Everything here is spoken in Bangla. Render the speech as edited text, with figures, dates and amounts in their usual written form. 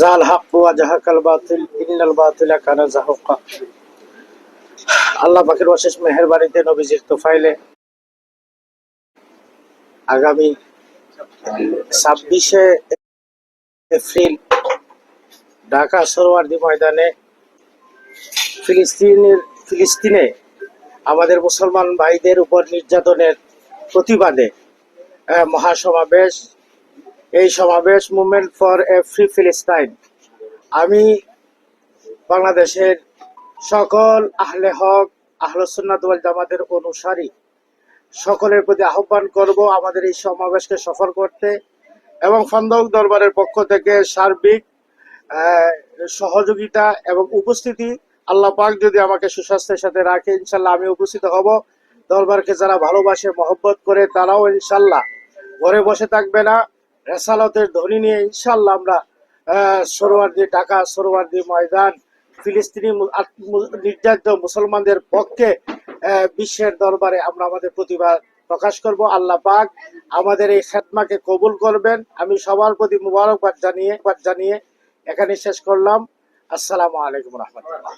জাল হক ওয়া জাহাকাল বাতিল ইন্নাল বাতিলা কানা যাহুকা। আল্লাহ পাকের অশেষ মেহেরবানিতে নবীজির তোফাইলে আগামী 26শে এপ্রিল ঢাকা সোহরাওয়ার্দী ময়দানে ফিলিস্তিনে আমাদের মুসলমান ভাইদের উপর নির্যাতনের প্রতিবাদে মহাসমাবেশ। এই সমাবেশ মুভমেন্ট ফর এ ফ্রি ফিলিস্তাইন। আমি বাংলাদেশের সকল আহলে হক আহলে সুন্নাত ওয়াল জামাতের অনুসারী সকলের প্রতি আহ্বান করব আমাদের এই সমাবেশকে সফল করতে, এবং খন্দক দরবারের পক্ষ থেকে সার্বিক সহযোগিতা এবং উপস্থিতি আল্লাহ পাক যদি আমাকে সুস্বাস্থ্যের সাথে রাখে, ইনশাল্লাহ আমি উপস্থিত হব। দরবারকে যারা ভালোবাসে মহব্বত করে তারাও ইনশাল্লাহ ঘরে বসে থাকবে না, রেসালতের ধ্বনি নিয়ে ইনশাল্লাহ আমরা সোহরাওয়ার্দী ঢাকা সোহরাওয়ার্দী ময়দান ফিলিস্তিনি নির্যাতিত মুসলমানদের পক্ষে বিশ্বের দরবারে আমরা আমাদের প্রতিবাদ প্রকাশ করব। আল্লাহ পাক আমাদের এই খেদমাকে কবুল করবেন। আমি সবার প্রতি মুবারকবাদ জানিয়ে এখানে শেষ করলাম। আসসালামু আলাইকুম রহমতুল্লাহ।